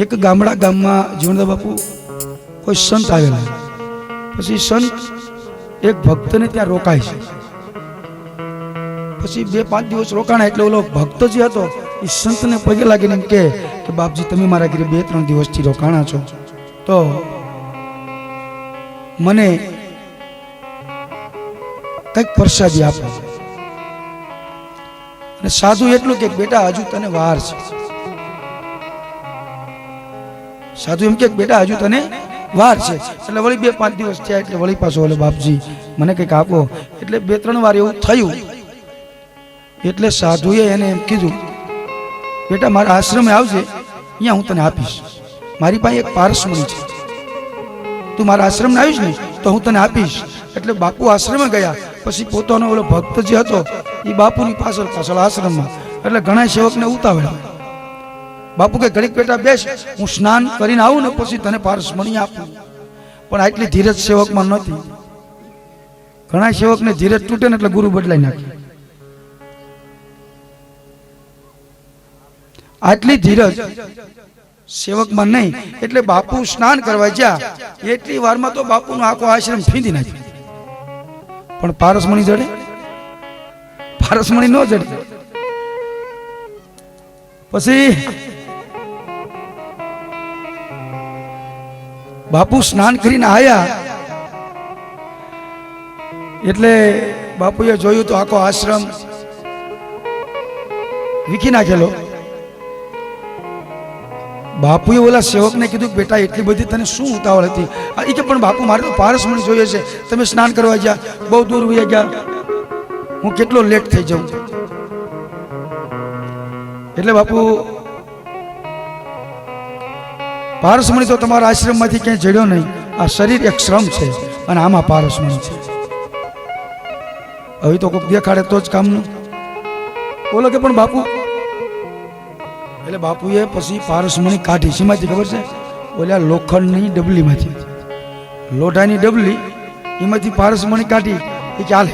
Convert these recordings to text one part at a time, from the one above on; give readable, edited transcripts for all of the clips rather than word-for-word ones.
એક ગામમાં જીવણદાસ બાપુ કોઈ સંત આવેલા, પછી સંત એક ભક્તને ત્યાં રોકાય છે, પછી 2-5 દિવસ રોકાણા એટલે ઓલો ભક્ત જે હતો એ સંતને પગે લાગીને એમ કે બાપજી તમે મારા ઘરે 2-3 દિવસથી રોકાણા છો તો મને કઈક પ્રસાદી આપો. અને સાધુ એટલું કે બેટા હજુ તને વાર છે. સાધુ એમ કે બેટા હજુ તને વાર છે. એટલે વળી 2-5 દિવસ થયા એટલે વળી પાછો ઓલે બાપજી મને કંઈક આપો. એટલે 2-3 વાર એવું થયું એટલે સાધુએ એને એમ કીધું બેટા મારા આશ્રમે આવજે, અહીંયા હું તને આપીશ. મારી પાસે એક પારસમણી છે, તું મારા આશ્રમને આવીશ ને તો હું તને આપીશ. એટલે બાપુ આશ્રમે ગયા. પછી પોતાનો ઓલો ભક્ત જે હતો એ બાપુની પાછળ આશ્રમમાં. એટલે ઘણા સેવકને ઉતાવળ્યા. બાપુ કે ઘડીક બેટા બેસ, હું સ્નાન કરીને આવું ને પછી તને પારસમણી આપું. પણ આટલી ધીરજ સેવકમાં નહોતી. ઘણા સેવકને ધીરજ તૂટે ને એટલે ગુરુ બદલાઈ નાખે. આટલી ધીરજ સેવકમાં નહીં. એટલે બાપુ સ્નાન કરવા ગયા એટલી વારમાં તો બાપુનો આખો આશ્રમ ફીંદી નાખ્યો. પણ પારસમણી જડે? પારસમણી ન જડે. પછી બાપુ સ્નાન કરીને આવ્યા એટલે બાપુએ જોયું તો આખો આશ્રમ વીખી નાખેલો. બાપુએ ઓલા સેવકને કીધું બેટા એટલી બધી તને શું ઉતાવળ હતી? એ કે પણ બાપુ મારે તો પારસમણી જોઈએ છે, તમે સ્નાન કરવા ગયા, બહુ દૂર વયા ગયા, હું કેટલો લેટ થઈ જાઉં. એટલે બાપુ પારસમણી તો તમારા આશ્રમમાંથી ક્યાંય જડ્યો નહીં. આ શરીર એક શ્રમ છે અને આમાં પારસમણી છે. હવે તો કોઈક દેખાડે તો જ કામનું. બોલો કે પણ બાપુ. એટલે બાપુએ પછી પારસમણી કાઢી. શીમાંથી ખબર છે? ઓલા લોખંડની ડબલીમાંથી, લોઢાની ડબલી, એમાંથી પારસમણી કાઢી. એ ચાલે.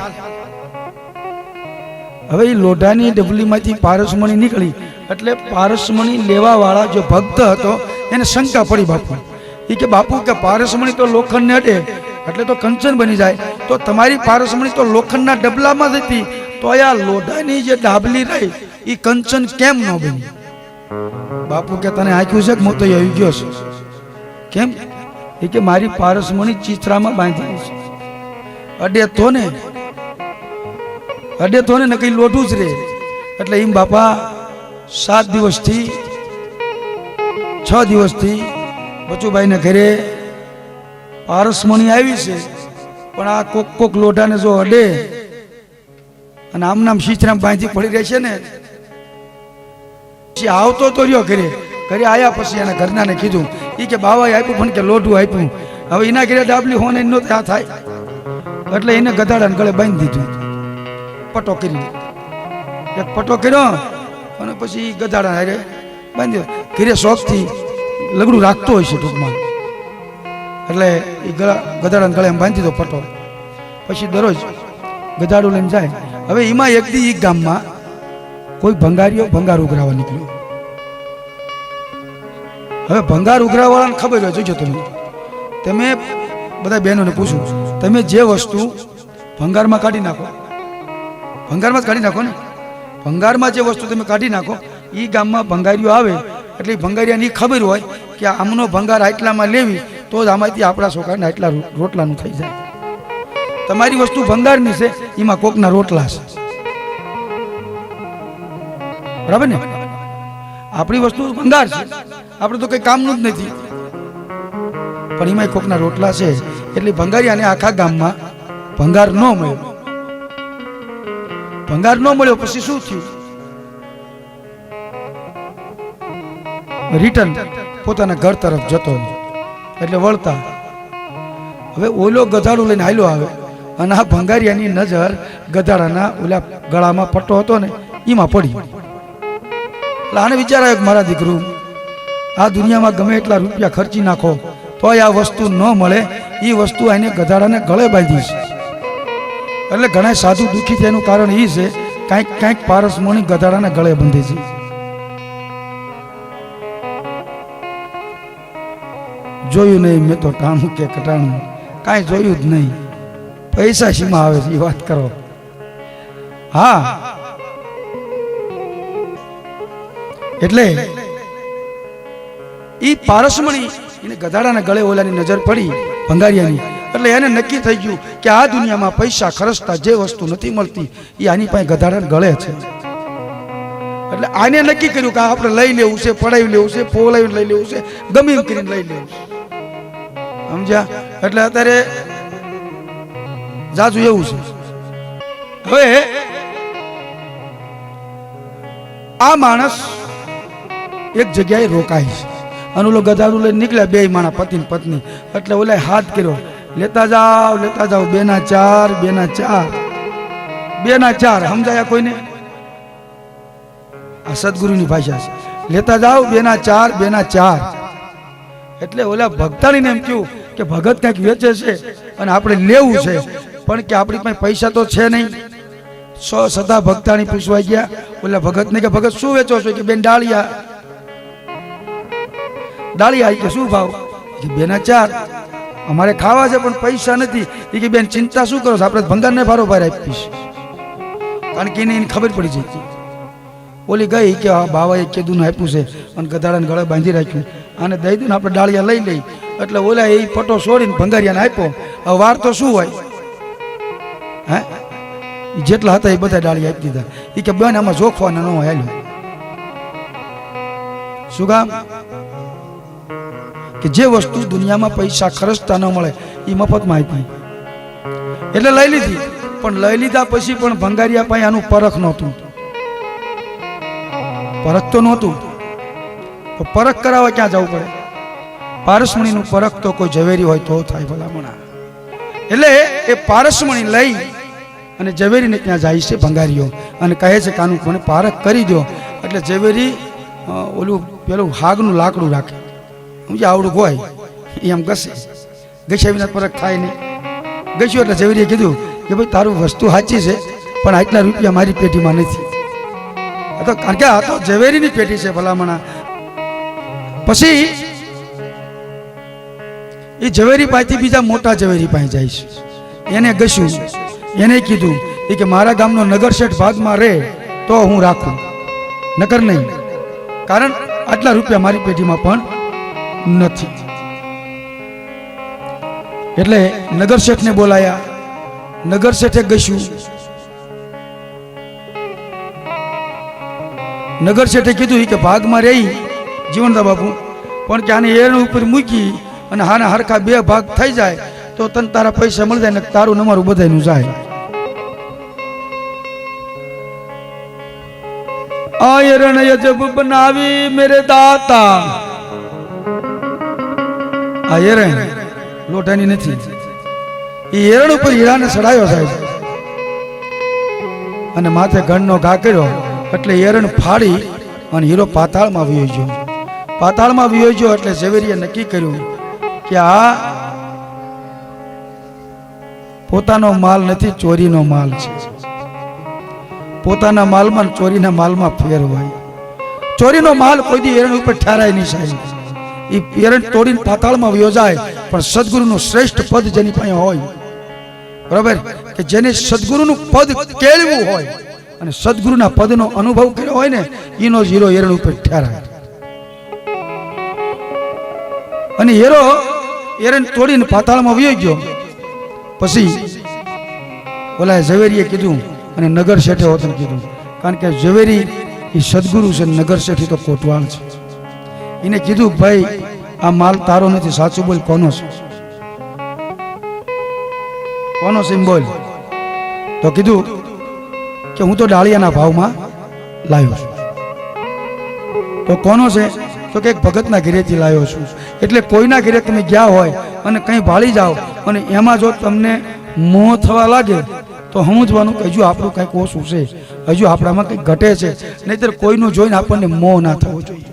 હવે એ લોઢાની ડબલીમાંથી પારસમણી નીકળી એટલે પારસમણી લેવા વાળા જો ભક્ત હતો એને શંકા પડી બાપુ. એ કે બાપુ કે પારસમણી તો લોખંડને અડે એટલે તો કંચન બની જાય, તો તમારી પારસમણી તો લોખંડના ડબલામાં જ હતી, તો આ લોઢાની જે ડાબલી રહી એ કંચન કેમ ન બની? બાપુ કે તને આંખ્યું છે કે મોતો આવી ગયો છે? કેમ? એ કે મારી પારસમણી ચિત્રામાં બાંધેલી છે, અડે તો ને કઈ લોઢું જ રે. એટલે એમ બાપા 7 દિવસથી 6 દિવસથી બચુભાઈને ઘરે પારસમણી આવી છે, પણ આ કોક લોઢાને જો અડે અને આમ શીચરામ બાંધી પડી રહે છે ને. આવતો તો રહ્યો ઘરે આવ્યા પછી એના ઘરનાને કીધું. એ કે બાવાએ આપ્યું પણ કે લોઢું આપ્યું. હવે એના ઘરે ડાબલી હોને નો ત્યાં થાય એટલે એને ગધાડાને ગળે બાંધી દીધું. પટો કરી એક પટો કર્યો અને પછી ગધાડા હારે બાંધ્યો. ઘરે શોખથી લગડું રાખતો હોય છે ટૂંકમાં. એટલે એ ગધાડાને ગળે બાંધી દીધો પટો. પછી દરરોજ ગધાડું લઈને જાય. હવે એમાં એક દી ગામમાં કોઈ ભંગારીઓ ભંગાર ઉઘરાવા નીકળ્યો. હવે ભંગાર ઉઘરાવાળાને ખબર હોય, જોજો તમે બધા બહેનોને પૂછું, તમે જે વસ્તુ ભંગારમાં કાઢી નાખો, ભંગારમાં જ કાઢી નાખો ને, ભંગારમાં જે વસ્તુ તમે કાઢી નાખો એ ગામમાં ભંગારીઓ આવે એટલે ભંગારીયાને એ ખબર હોય કે આમનો ભંગાર આટલામાં લેવી તો જ આમાંથી આપણા છોકરાને આટલા રોટલાનું થઈ જાય. તમારી વસ્તુ ભંગારની છે, એમાં કોકના રોટલા છે, બરાબર ને? આપણી વસ્તુ ભંગાર છે, આપણે તો કઈ કામનું જ નથી, પણ એમાં કોકના રોટલા છે. એટલે ભંગારીયાને આખા ગામમાં ભંગાર ન મળ્યો. ભંગાર ન મળ્યો પછી શું થયું? રિટર્ન પોતાના ઘર તરફ જતો એટલે વળતા હવે ઓલો ગધાડું લઈને હાલ્યો આવે અને આ ભંગારિયાની નજર ગધાડાના ઓલા ગળામાં પટ્ટો હતો ને એમાં પડી. એટલે આને વિચાર આવ્યો કે મારા દીકરું, આ દુનિયામાં ગમે એટલા રૂપિયા ખર્ચી નાખો તોય આ વસ્તુ ન મળે, એ વસ્તુ એને ગધાડાને ગળે બાંધી છે. એટલે ઘણા સાધુ દુઃખી થયાનું કારણ એ છે કાંઈક પારસમણી ગધાડાના ગળે બંધી છે. જોયું નહીં મેં તો ટાણું કે કટાણું, કાંઈ જોયું જ નહીં. પૈસા શીમાં આવે છે એ વાત કરો. હા, એટલે ઈ પારસમણી એને ગધાડાના ગળે ઓલાની નજર પડી ભંગારિયાની, એટલે એને નક્કી થઈ ગયું કે આ દુનિયામાં પૈસા ખર્ચતા જે વસ્તુ નથી મળતી એ આની પાસે ગધાડાના ગળે છે. એટલે આને નક્કી કર્યું કે આપણે લઈ લેવું છે, પડાવી લેવું છે, પોલાવીને લઈ લેવું છે, ગમે એમ કરીને લઈ લેવું છે. સમજ્યા? એટલે અત્યારે જાજુ એવું છે. હવે આ માણસ એક જગ્યાએ રોકાય છે અને ઓલો ગધાડું લઈને નીકળ્યા, બે માણા પતિ ને પત્ની. એટલે ઓલા હાથ કર્યો, લેતા જાઓ 2 ના 4, 2 ના 4, 2 ના 4. સમજાયા કોઈને? આ સદગુરુની ભાષા છે. લેતા જાઓ 2 ના 4, 2 ના 4. એટલે ઓલા ભક્તાણીને એમ કહ્યું કે ભગત કંઈક વેચે છે અને આપણે લેવું છે, પણ કે આપણી પાસે પૈસા તો છે નહીં. સદા ભક્તાણી પૂછવા ગયા ઓલા ભગતને કે ભગત શું વેચો છો? કે બેન ડાળિયા. ડાળિયા કે શું ભાવ? કે 2 ના 4. અમારે ખાવા છે પણ પૈસા નથી. એ કે બેન ચિંતા શું કરો છો, આપણે ભંગારને ભારોભાર આપીશ. કારણ કે એને ખબર પડી જતી. ઓલી ગઈ કે બાવાએ કીધું આપ્યું છે અને ગધાડાને ગળે બાંધી રાખ્યું, આને દઈ દઉં ને આપણે ડાળિયા લઈ લઈ. એટલે ઓલા એ પટો છોડીને ભંગારિયાને આપ્યો. હવે વાર તો શું હોય? હે, જેટલા હતા એ બધા ડાળિયા આપી દીધા. એ કે બેન આમાં જોખવાના ન હોય. શું કામ? કે જે વસ્તુ દુનિયામાં પૈસા ખર્ચતા ન મળે એ મફતમાં આપી. એટલે લઈ લીધી. પણ લઈ લીધા પછી પણ ભંગારિયા પાસે આનું પરખ નહોતું. પરખ તો નહોતું, તો પરખ કરાવવા ક્યાં જવું પડે? પારસમણીનું પરખ તો કોઈ ઝવેરી હોય તો થાય ભલામણા. એટલે એ પારસમણી લઈ અને ઝવેરીને ત્યાં જાય છે ભંગારીઓ અને કહે છે કે આનું મને પારખ કરી દો. એટલે ઝવેરી ઓલું પેલું હાગનું લાકડું રાખે, સમજે આવડું હોય એમ ઘસે. ઘસ્યા વિના પરખ થાય નહીં. ઘસ્યું એટલે ઝવેરીએ કીધું કે ભાઈ તારું વસ્તુ સાચી છે પણ આટલા રૂપિયા મારી પેટીમાં નથી. તો કારણ કે આ તો ઝવેરીની પેટી છે ભલામણા. પછી એ ઝવેરી પાસેથી બીજા મોટા ઝવેરી પાસે જાય છે. એને ઘસ્યું, એને કીધું કે મારા ગામનો નગર શેઠ ભાગમાં રહે તો હું રાખું, નકર નહીં. કારણ આટલા રૂપિયા મારી પેટીમાં પણ નથી. એટલે નગર શેઠને બોલાયા. નગર શેઠે ઘસ્યું. નગર શેઠે કીધું કે ભાગમાં રહી જીવનદા બાપુ, પણ કે આને એરણ ઉપર મૂકી અને હાના હરખા 2 ભાગ થઈ જાય તો તને તારા પૈસા મળી જાય ને તારું નમારું બધાયનું જાય. આ એરણ અજબ બનાવી મેરે દાતા. આ એરણ લોટાની નથી. એ એરણ ઉપર હીરાને સડાયો સાહેબ અને માથે ગણનો ઘા કર્યો. એટલે એરણ ફાડી અને હીરો પાતાળમાં વયો ગયો. પાતાળમાં વયો ગયો એટલે ઝવેરીએ નક્કી કર્યું કે આ પોતાનો માલ નથી, ચોરીનો માલ છે. પોતાના માલમાં ચોરીના માલમાં ફેર હોય. ચોરીનો માલ કોઈ દી એરણ ઉપર ઠારાય નહીં સાહેબ. એ એરણ તોડીને પાતાળમાં વયો જાય, પણ સદગુરુનું શ્રેષ્ઠ પદ જેની પાસે હોય, બરાબર, કે જેને સદગુરુનું પદ કેળવું હોય અને સદગુરુના પદનો અનુભવ કર્યો હોય ને, એનો હીરો એરણ ઉપર ઠેરાય. અને હીરો એરણ તોડીને પાતાળમાં વયો ગયો. પછી ઓલા ઝવેરીએ કીધું અને નગર શેઠે હોતને કીધું, કારણ કે ઝવેરી એ સદગુરુ છે, નગર શેઠી તો કોટવાળ છે. એને કીધું ભાઈ આ માલ તારો નથી, સાચું બોલ કોનો છે? કોનો છે એમ બોલ. તો કીધું કે હું તો ડાળિયાના ભાવમાં લાવ્યો છું. તો કોનો છે? તો કે એક ભગતના ઘરેથી લાવ્યો છું. એટલે કોઈના ઘરે તમે ગયા હોય અને કંઈ ભાળી જાઓ અને એમાં જો તમને મોહ થવા લાગે તો સમજવાનું કે હજુ આપણું કંઈક ઓછું છે, હજુ આપણામાં કંઈક ઘટે છે. નહીંતર કોઈનું જોઈને આપણને મોહ ના થવો જોઈએ.